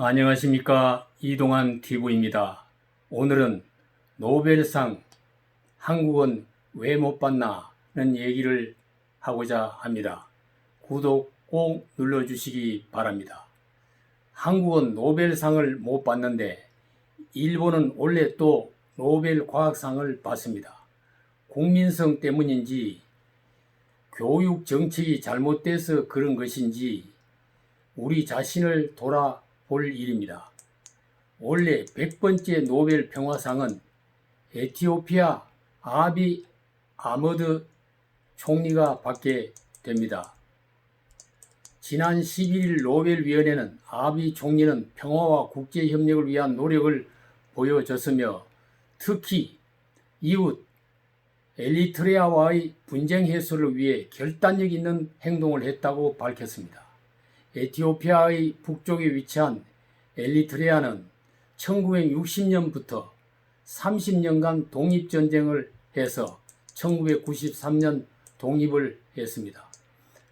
안녕하십니까. 이동환 TV입니다. 오늘은 노벨상 한국은 왜 못 받나는 얘기를 하고자 합니다. 구독 꼭 눌러주시기 바랍니다. 한국은 노벨상을 못 받는데 일본은 원래 또 노벨 과학상을 받습니다. 국민성 때문인지 교육 정책이 잘못돼서 그런 것인지 우리 자신을 돌아볼 일입니다. 원래 100번째 노벨 평화상은 에티오피아 아비 아머드 총리가 받게 됩니다. 지난 11일 노벨위원회는 아비 총리는 평화와 국제협력을 위한 노력을 보여줬으며 특히 이웃 에리트레아와의 분쟁 해소를 위해 결단력 있는 행동을 했다고 밝혔습니다. 에티오피아의 북쪽에 위치한 에리트레아는 1960년부터 30년간 독립전쟁을 해서 1993년 독립을 했습니다.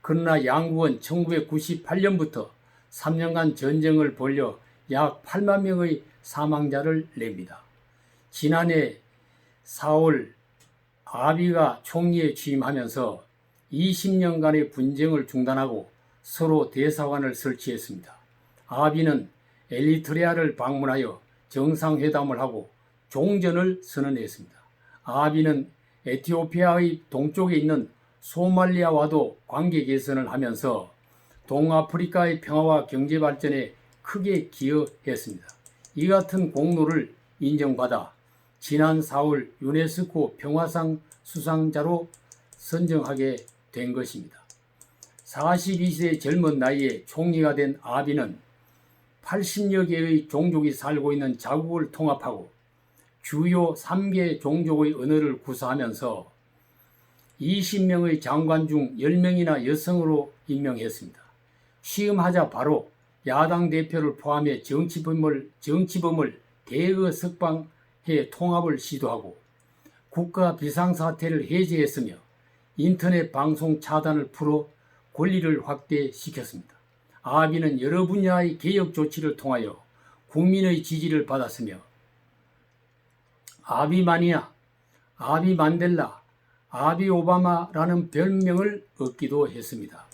그러나 양국은 1998년부터 3년간 전쟁을 벌여 약 8만 명의 사망자를 냅니다. 지난해 4월 아비가 총리에 취임하면서 20년간의 분쟁을 중단하고 서로 대사관을 설치했습니다. 아비는 에리트레아를 방문하여 정상회담을 하고 종전을 선언했습니다. 아비는 에티오피아의 동쪽에 있는 소말리아와도 관계 개선을 하면서 동아프리카의 평화와 경제 발전에 크게 기여했습니다. 이 같은 공로를 인정받아 지난 4월 유네스코 평화상 수상자로 선정하게 된 것입니다. 42세의 젊은 나이에 총리가 된 아비는 80여 개의 종족이 살고 있는 자국을 통합하고 주요 3개 종족의 언어를 구사하면서 20명의 장관 중 10명이나 여성으로 임명했습니다. 취임하자 바로 야당 대표를 포함해 정치범을 대거 석방해 통합을 시도하고 국가 비상사태를 해제했으며 인터넷 방송 차단을 풀어 권리를 확대시켰습니다. 아비는 여러 분야의 개혁 조치를 통하여 국민의 지지를 받았으며 아비마니아, 아비 만델라, 아비 오바마라는 별명을 얻기도 했습니다.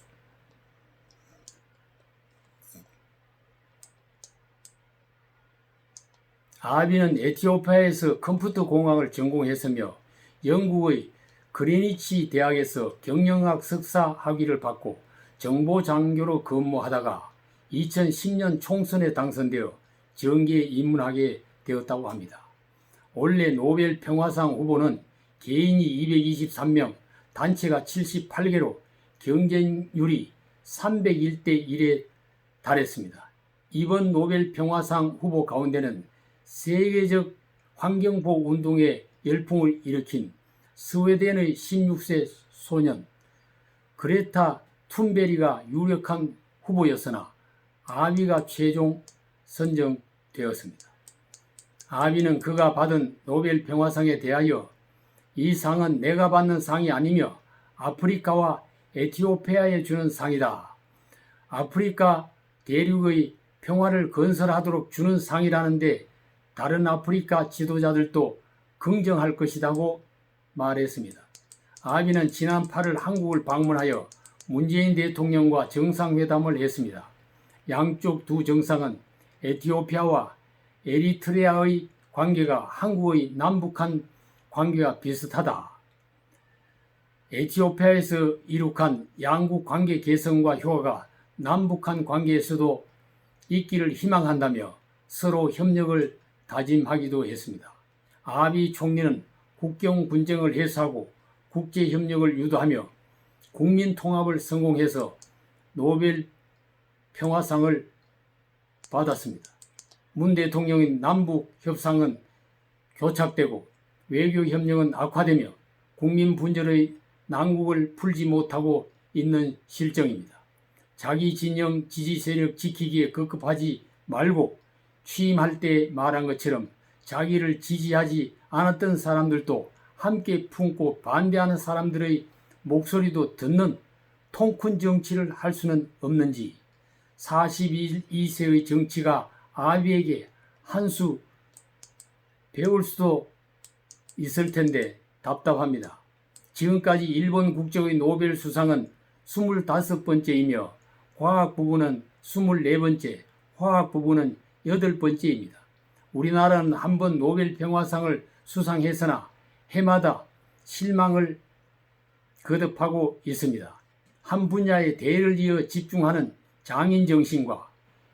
아비는 에티오피아에서 컴퓨터 공학을 전공했으며 영국의 그리니치 대학에서 경영학 석사 학위를 받고 정보장교로 근무하다가 2010년 총선에 당선되어 정계에 입문하게 되었다고 합니다. 원래 노벨 평화상 후보는 개인이 223명, 단체가 78개로 경쟁률이 301대 1에 달했습니다. 이번 노벨 평화상 후보 가운데는 세계적 환경보호 운동에 열풍을 일으킨 스웨덴의 16세 소년 그레타 툰베리가 유력한 후보였으나 아비가 최종 선정되었습니다. 아비는 그가 받은 노벨 평화상에 대하여 이 상은 내가 받는 상이 아니며 아프리카와 에티오피아에 주는 상이다. 아프리카 대륙의 평화를 건설하도록 주는 상이라는데 다른 아프리카 지도자들도 긍정할 것이라고 말했습니다. 아비는 지난 8월 한국을 방문하여 문재인 대통령과 정상회담을 했습니다. 양쪽 두 정상은 에티오피아와 에리트레아의 관계가 한국의 남북한 관계가 비슷하다. 에티오피아에서 이룩한 양국 관계 개선과 효과가 남북한 관계에서도 있기를 희망한다며 서로 협력을 다짐하기도 했습니다. 아비 총리는 국경 분쟁을 해소하고 국제 협력을 유도하며 국민 통합을 성공해서 노벨 평화상을 받았습니다. 문 대통령의 남북 협상은 교착되고 외교 협력은 악화되며 국민 분열의 난국을 풀지 못하고 있는 실정입니다. 자기 진영 지지 세력 지키기에 급급하지 말고 취임할 때 말한 것처럼 자기를 지지하지 않았던 사람들도 함께 품고 반대하는 사람들의 목소리도 듣는 통 큰 정치를 할 수는 없는지 42세의 정치가 아비에게 한 수 배울 수도 있을 텐데 답답합니다. 지금까지 일본 국적의 노벨 수상은 25번째이며 과학 부분은 24번째, 화학 부분은 8번째입니다. 우리나라는 한 번 노벨 평화상을 수상했으나 해마다 실망을 거듭하고 있습니다. 한 분야에 대를 이어 집중하는 장인 정신과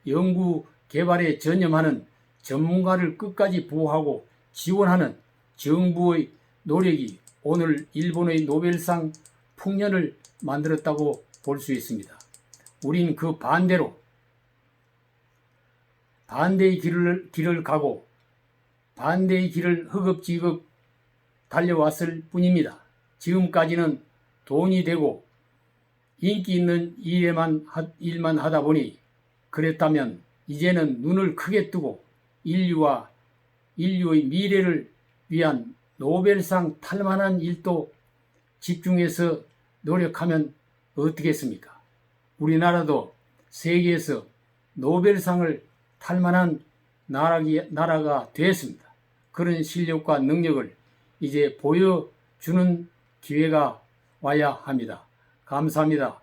연구 개발에 전념하는 전문가를 끝까지 보호하고 지원하는 정부의 노력이 오늘 일본의 노벨상 풍년을 만들었다고 볼 수 있습니다. 우린 그 반대로 반대의 길을 가고 반대의 길을 허겁지겁 달려왔을 뿐입니다. 지금까지는 돈이 되고 인기 있는 일만 하다 보니 그랬다면 이제는 눈을 크게 뜨고 인류의 미래를 위한 노벨상 탈만한 일도 집중해서 노력하면 어떻겠습니까? 우리나라도 세계에서 노벨상을 탈만한 나라가 되었습니다. 그런 실력과 능력을 이제 보여주는 기회가 와야 합니다. 감사합니다.